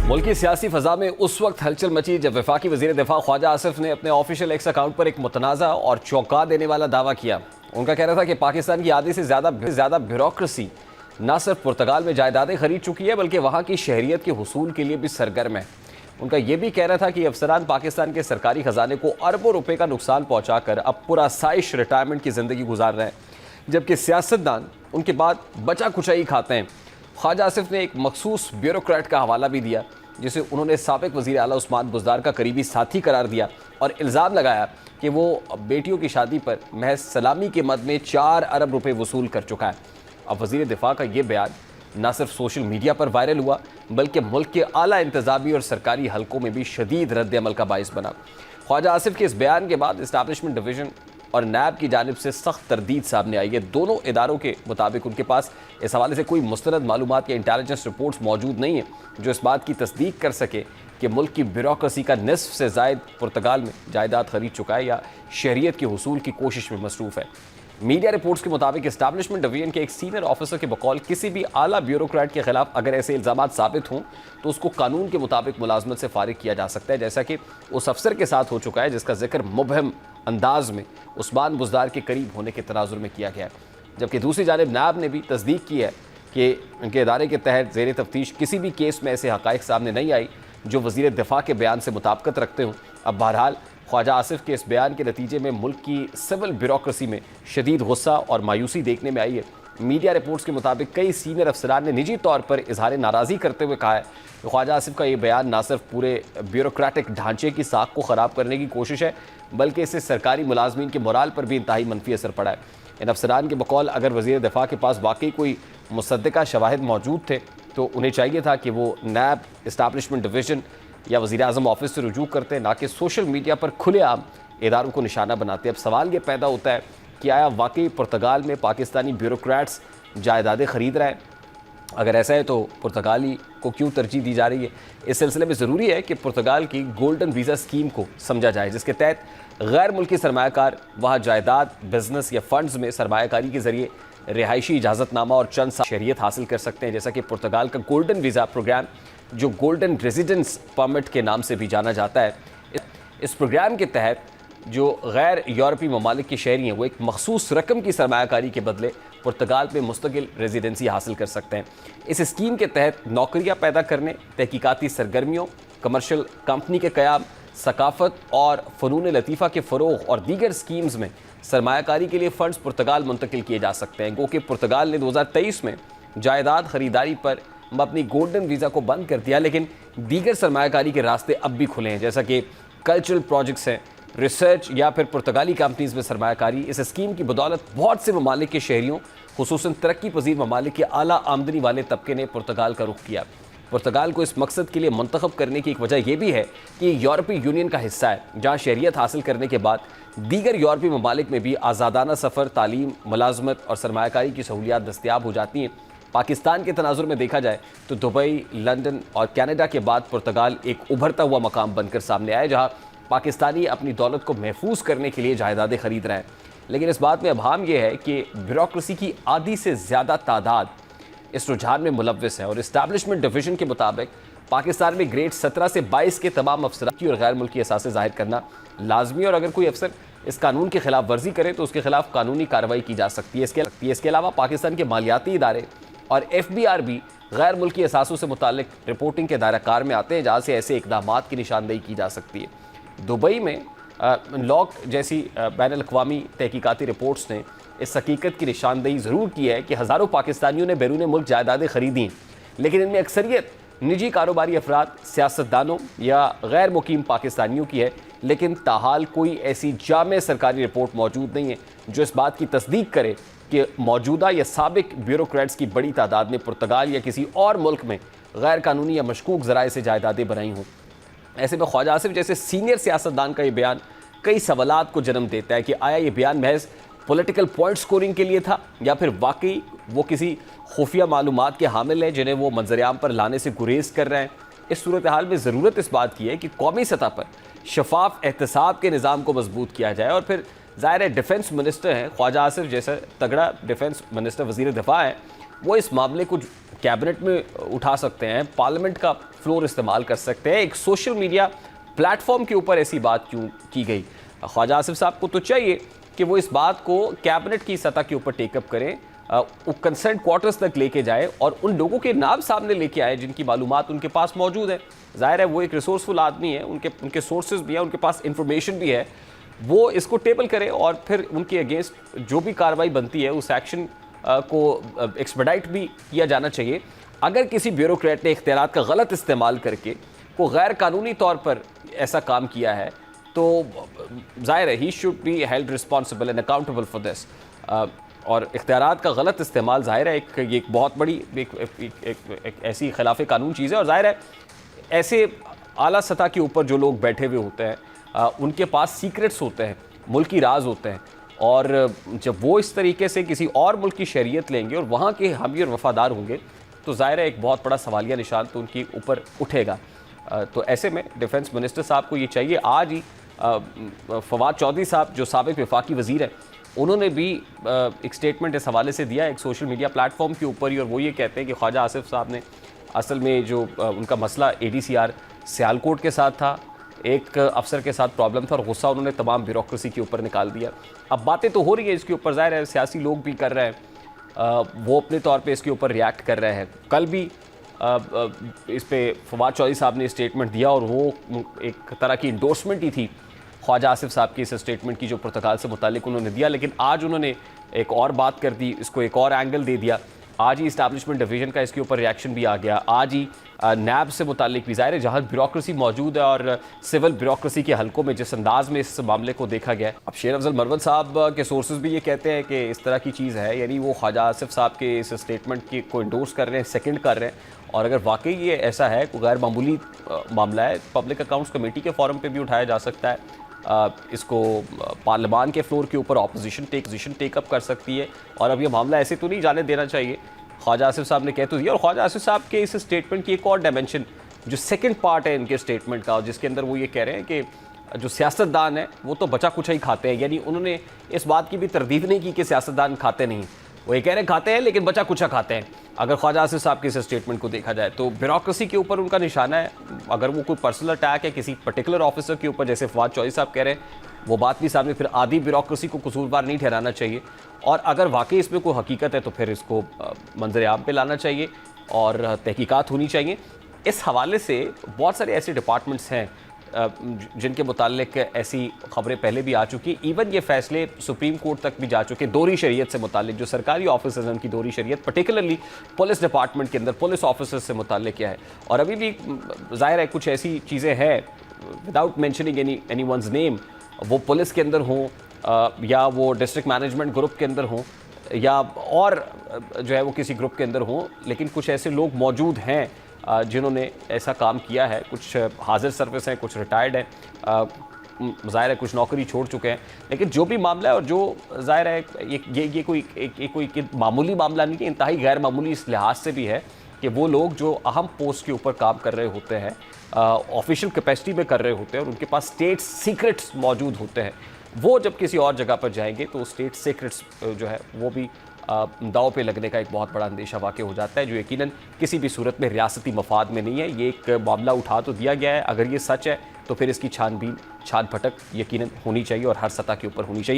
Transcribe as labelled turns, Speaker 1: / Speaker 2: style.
Speaker 1: मुल्की सियासी फजा में उस वक्त हलचल मची जब वफाकी वजीर दिफा ख्वाजा आसिफ ने अपने ऑफिशियल एक्स अकाउंट पर एक मुतनाज़ा और चौंका देने वाला दावा किया। उनका कहना था कि पाकिस्तान की आधी से ज़्यादा ब्यूरोक्रेसी न सिर्फ पुर्तगाल में जायदादें खरीद चुकी है बल्कि वहाँ की शहरियत के हुसूल के लिए भी सरगर्म है। उनका यह भी कहना था कि अफसरान पाकिस्तान के सरकारी खजाने को अरबों रुपए का नुकसान पहुँचाकर अब पुरआसाइश रिटायरमेंट की ज़िंदगी गुजार रहे हैं, जबकि सियासतदान उनके बाद बचा कुचाई खाते हैं। ख्वाजा आसिफ ने एक मखसूस ब्यूरोक्रेट का हवाला भी दिया जिसे उन्होंने साबिक वज़ीर आला उस्मान बुज़दार का करीबी साथी करार दिया और इल्ज़ाम लगाया कि वो बेटियों की शादी पर महज सलामी के मद में 4 अरब रुपए वसूल कर चुका है। अब वज़ीर दिफा का ये बयान न सिर्फ सोशल मीडिया पर वायरल हुआ बल्कि मुल्क के आला इंतज़ामी और सरकारी हलकों में भी शदीद रद्द अमल का बाइस बना। ख्वाजा आसिफ के इस बयान के बाद इस्टेब्लिशमेंट डिवीज़न और नैब की जानिब से सख्त तरदीद सामने आई है। दोनों इदारों के मुताबिक उनके पास इस हवाले से कोई मुस्तनद मालूमात या इंटेलिजेंस रिपोर्ट्स मौजूद नहीं है जो इस बात की तस्दीक कर सके कि मुल्क की ब्यूरोक्रेसी का निस्फ से ज़ायद पुर्तगाल में जायदाद खरीद चुका है या शहरियत के हुसूल की कोशिश में मसरूफ़ है। मीडिया रिपोर्ट्स के मुताबिक इस्टेब्लिशमेंट डिवीजन के एक सीनियर ऑफिसर के बकौल किसी भी आला ब्यूरोक्रेट के खिलाफ अगर ऐसे इल्ज़ामात साबित हों तो उसको कानून के मुताबिक मुलाजमत से फारिग किया जा सकता है, जैसा कि उस अफसर के साथ हो चुका है जिसका जिक्र मुबहम अंदाज में उस्मान बुज़दार के करीब होने के तनाजुर में किया गया है। जबकि दूसरी जानिब नैब ने भी तस्दीक की है कि उनके इदारे के तहत ज़ेर तफ्तीश किसी भी केस में ऐसे हक़ाइक़ सामने नहीं आई जो वज़ीर दिफा के बयान से मुताबिकत रखते हों। अब बहरहाल ख्वाजा आसिफ के इस बयान के नतीजे में मुल्क की सिविल ब्यूरोक्रेसी में शदीद गुस्सा और मायूसी देखने में आई है। मीडिया रिपोर्ट्स के मुताबिक कई सीनियर अफसरान ने निजी तौर पर इजहार नाराज़गी करते हुए कहा है कि ख्वाजा आसिफ का ये बयान ना सिर्फ पूरे ब्यूरोक्रेटिक ढांचे की साख को ख़राब करने की कोशिश है बल्कि इससे सरकारी मुलाजमीन के मोराल पर भी इंतहाई मनफी असर पड़ा है। इन अफसरान के बकौल अगर वज़ीर दिफा के पास वाकई कोई मुसद्दिका शवाहिद मौजूद थे तो उन्हें चाहिए था कि वो नैब, इस्टेब्लिशमेंट डिवीज़न या वज़ीर आज़म ऑफिस से रुजू करते, ना कि सोशल मीडिया पर खुलेआम इदारों को निशाना बनाते। अब सवाल ये पैदा होता है कि आया वाकई पुर्तगाल में पाकिस्तानी ब्यूरोक्रेट्स जायदादें ख़रीद रहे हैं? अगर ऐसा है तो पुर्तगाली को क्यों तरजीह दी जा रही है? इस सिलसिले में ज़रूरी है कि पुर्तगाल की गोल्डन वीज़ा स्कीम को समझा जाए जिसके तहत गैर मुल्की सरमायाकार वहाँ जायदाद, बिजनेस या फंड्स में सरमायाकारी के ज़रिए रिहायशी इजाज़तनामा और चंद शहरियत हासिल कर सकते हैं, जैसा कि पुर्तगाल का गोल्डन वीज़ा प्रोग्राम जो गोल्डन रेजिडेंस परमिट के नाम से भी जाना जाता है। इस प्रोग्राम के तहत जो गैर यूरोपीय ममालिक के शहरी हैं वो एक मखसूस रकम की सरमायाकारी के बदले पुर्तगाल में मुस्तकिल रेजिडेंसी हासिल कर सकते हैं। इस स्कीम के तहत नौकरियां पैदा करने, तहकीकाती सरगर्मियों, कमर्शियल कंपनी के क़याम, सकाफ़त और फ़नून लतीफ़ा के फ़रोग़ और दीगर स्कीम्स में सरमायाकारी के लिए फ़ंड्स पुर्तगाल मुंतकिल किए जा सकते हैं। गो कि पुर्तगाल ने 2023 में जायदाद ख़रीदारी पर अपनी गोल्डन वीज़ा को बंद कर दिया, लेकिन दीगर सरमायाकारी के रास्ते अब भी खुले हैं, जैसा कि कल्चरल प्रोजेक्ट्स हैं, रिसर्च या फिर पुर्तगाली कंपनीज़ में सरमायाकारी। इस स्कीम की बदौलत बहुत से ममालिक के शहरियों, खुसूसन तरक्की पजीर ममालिक के आला आमदनी वाले तबके ने पुर्तगाल का रुख किया। पुर्तगाल को इस मकसद के लिए मंतखब करने की एक वजह यह भी है कि यूरोपीय यूनियन का हिस्सा है, जहाँ शहरियत हासिल करने के बाद दीगर यूरोपीय ममालिक में भी आज़ादाना सफ़र, तालीम, मुलाजमत और सरमायाकारी की सहूलियात दस्तियाब हो जाती हैं। पाकिस्तान के तनाजुर में देखा जाए तो दुबई, लंदन और कनाडा के बाद पुर्तगाल एक उभरता हुआ मकाम बनकर सामने आया जहां पाकिस्तानी अपनी दौलत को महफूज करने के लिए जायदादें खरीद रहे हैं। लेकिन इस बात में अभाम यह है कि ब्यूरोक्रेसी की आधी से ज़्यादा तादाद इस रुझान में मुलव्वस है और इस्टेब्लिशमेंट डिवीज़न के मुताबिक पाकिस्तान में ग्रेड 17 से 22 के तमाम अफसरान की और गैर मुल्की असासे ज़ाहिर करना लाजमी, और अगर कोई अफसर इस कानून की खिलाफ वर्जी करे तो उसके खिलाफ कानूनी कार्रवाई की जा सकती है। इसके अलावा पाकिस्तान के मालियाती इदारे और FBR भी गैर मुल्की असासों से मुतालिक रिपोर्टिंग के दायरा कार में आते हैं जहाँ से ऐसे इक़दामात की निशानदेही की जा सकती है। दुबई में लॉक जैसी बैनुल-अक़वामी तहकीकाती रिपोर्ट्स ने इस हकीकत की निशानदेही ज़रूर की है कि हज़ारों पाकिस्तानियों ने बैरून मुल्क जायदादें खरीदी, लेकिन इनमें अक्सरियत निजी कारोबारी अफराद, सियासतदानों या गैर मुकीम पाकिस्तानियों की है। लेकिन ताहाल कोई ऐसी जामे सरकारी रिपोर्ट मौजूद नहीं है जो इस बात की तस्दीक करे कि मौजूदा या साबिक ब्यूरोक्रेट्स की बड़ी तादाद ने पुर्तगाल या किसी और मुल्क में गैर कानूनी या मशकूक ज़राए से जायदादें बनाई हों। ऐसे में ख्वाजा आसिफ जैसे सीनियर सियासतदान का ये बयान कई सवालात को जन्म देता है कि आया ये बयान महज पॉलिटिकल पॉइंट स्कोरिंग के लिए था या फिर वाकई वो किसी खुफिया मालूमात के हामिल हैं जिन्हें वो मंजरेआम पर लाने से गुरेज कर रहे हैं। इस सूरत हाल में ज़रूरत इस बात की है कि कौमी सतह पर शफाफ एहतसाब के निज़ाम को मजबूत किया जाए और फिर ज़ाहिर है डिफेंस मिनिस्टर हैं ख्वाजा आसिफ जैसा तगड़ा डिफेंस मिनिस्टर, वज़ीर दिफा है, वो इस मामले को कैबिनेट में उठा सकते हैं, पार्लियामेंट का फ्लोर इस्तेमाल कर सकते हैं, एक सोशल मीडिया प्लेटफॉर्म के ऊपर ऐसी बात क्यों की गई? ख्वाजा आसिफ साहब को तो चाहिए कि वो इस बात को कैबिनेट की सतह के ऊपर टेकअप करें, वो कंसर्न क्वार्टर्स तक लेके जाए और उन लोगों के नाम सामने लेके आए जिनकी मालूमात उनके पास मौजूद है। ज़ाहिर है वो एक रिसोर्सफुल आदमी है, उनके सोर्सेज भी हैं, उनके पास इंफॉर्मेशन भी है, वो इसको टेबल करें और फिर उनके अगेंस्ट जो भी कार्रवाई बनती है उस एक्शन को एक्सपेडाइट भी किया जाना चाहिए। अगर किसी ब्यूरोक्रेट ने इख्तियारात का गलत इस्तेमाल करके को गैर कानूनी तौर पर ऐसा काम किया है तो ज़ाहिर है he should be held responsible and accountable for this. और इख्तियारात का गलत इस्तेमाल ज़ाहिर है एक बहुत बड़ी एक ऐसी खिलाफ कानून चीज़ है। और ज़ाहिर है ऐसे आला सतह के ऊपर जो लोग बैठे हुए होते हैं उनके पास सीक्रेट्स होते हैं, मुल्की राज होते हैं, और जब वो इस तरीके से किसी और मुल्क की शरीयत लेंगे और वहाँ के हामी और वफादार होंगे तो ज़ाहिर है एक बहुत बड़ा सवालिया निशान तो उनके ऊपर उठेगा। तो ऐसे में डिफेंस मिनिस्टर साहब को ये चाहिए, आज ही फवाद चौधरी साहब जो साबिक वफाकी वज़ीर हैं उन्होंने भी एक स्टेटमेंट इस हवाले से दिया एक सोशल मीडिया प्लेटफॉर्म के ऊपर ही, और वो ये कहते हैं कि ख्वाजा आसिफ साहब ने असल में जो उनका मसला ADCR सियालकोट के साथ था, एक अफसर के साथ प्रॉब्लम था और गुस्सा उन्होंने तमाम ब्यूरोक्रेसी के ऊपर निकाल दिया। अब बातें तो हो रही है इसके ऊपर, ज़ाहिर है सियासी लोग भी कर रहे हैं, वो अपने तौर पे इसके ऊपर रिएक्ट कर रहे हैं। कल भी इस पे फवाद चौधरी साहब ने स्टेटमेंट दिया और वो एक तरह की इंडोर्समेंट ही थी ख्वाजा आसिफ साहब की इस स्टेटमेंट की जो पुर्तगाल से मुतालिक उन्होंने दिया। लेकिन आज उन्होंने एक और बात कर दी, इसको एक और एंगल दे दिया। आज ही इस्टेब्लिशमेंट डिवीज़न का इसके ऊपर रिएक्शन भी आ गया, आज ही नैब से मुतालिक भी, ज़ाहिर है जहाँ ब्यूरोक्रेसी मौजूद है और सिविल ब्यूरोक्रेसी के हलकों में जिस अंदाज में इस मामले को देखा गया है। अब शेर अफजल मरवत साहब के सोर्सेज भी ये कहते हैं कि इस तरह की चीज़ है, यानी वो ख्वाजा आसिफ साहब के इस स्टेटमेंट की को इंडोर्स कर रहे हैं, सेकंड कर रहे हैं। और अगर वाकई ये ऐसा है, कोई गैर मामूली मामला है, पब्लिक अकाउंट्स कमेटी के फोरम पे भी उठाया जा सकता है, इसको पार्लियामान के फ्लोर के ऊपर अपोजिशन टेकअप कर सकती है। और अब ये मामला ऐसे तो नहीं जाने देना चाहिए। ख्वाजा आसिफ साहब ने कह तो दिया, और ख्वाजा आसिफ साहब के इस स्टेटमेंट की एक और डायमेंशन जो सेकंड पार्ट है इनके स्टेटमेंट का, जिसके अंदर वो ये कह रहे हैं कि जो सियासतदान है वो तो बचा कुछ ही खाते हैं, यानी उन्होंने इस बात की भी तरदीद नहीं की कि सियासतदान खाते नहीं, वो ये कह रहे हैं खाते हैं लेकिन बचा कुछ खाते हैं। अगर ख्वाजा आसिफ साहब के इस स्टेटमेंट को देखा जाए तो ब्यूरोक्रेसी के ऊपर उनका निशाना है। अगर वो कोई पर्सनल अटैक है किसी पर्टिकुलर ऑफिसर के ऊपर, जैसे फवाद चौधरी साहब कह रहे हैं, वो बात भी सामने, फिर आधी ब्यूरोक्रेसी को कसूरवार नहीं ठहराना चाहिए। और अगर वाकई इसमें कोई हकीकत है तो फिर इसको मंजर आम पे लाना चाहिए और तहकीकात होनी चाहिए। इस हवाले से बहुत सारे ऐसे डिपार्टमेंट्स हैं जिनके मुतालिक ऐसी खबरें पहले भी आ चुकी, इवन ये फैसले सुप्रीम कोर्ट तक भी जा चुके दोहरी शरीयत से मुतालिक, जो सरकारी ऑफिसर्स हैं उनकी दोहरी शरीयत, पर्टिकुलरली पुलिस डिपार्टमेंट के अंदर पुलिस ऑफिसर्स से मुतालिक क्या है। और अभी भी ज़ाहिर है कुछ ऐसी चीज़ें हैं, without mentioning any one's name, वो पुलिस के अंदर हों या वो डिस्ट्रिक्ट मैनेजमेंट ग्रुप के अंदर हों या और जो है वो किसी ग्रुप के अंदर हों, लेकिन कुछ ऐसे लोग मौजूद हैं जिन्होंने ऐसा काम किया है। कुछ हाजिर सर्विस हैं, कुछ रिटायर्ड हैं, ज़ाहिर है कुछ नौकरी छोड़ चुके हैं। लेकिन जो भी मामला है, और जो ज़ाहिर है ये कोई मामूली मामला नहीं है, इंतहाई गैर मामूली इस लिहाज से भी है कि वो लोग जो अहम पोस्ट के ऊपर काम कर रहे होते हैं, ऑफिशियल कैपेसिटी में कर रहे होते हैं और उनके पास स्टेट सीक्रेट्स मौजूद होते हैं, वो जब किसी और जगह पर जाएंगे तो स्टेट सीक्रेट्स जो है वो भी दाव पे लगने का एक बहुत बड़ा अंदेशा वाक़ हो जाता है, जो यकीनन किसी भी सूरत में रियासती मफाद में नहीं है। ये एक मामला उठा तो दिया गया है, अगर ये सच है तो फिर इसकी छान फटक यकीनन होनी चाहिए और हर सतह के ऊपर होनी चाहिए।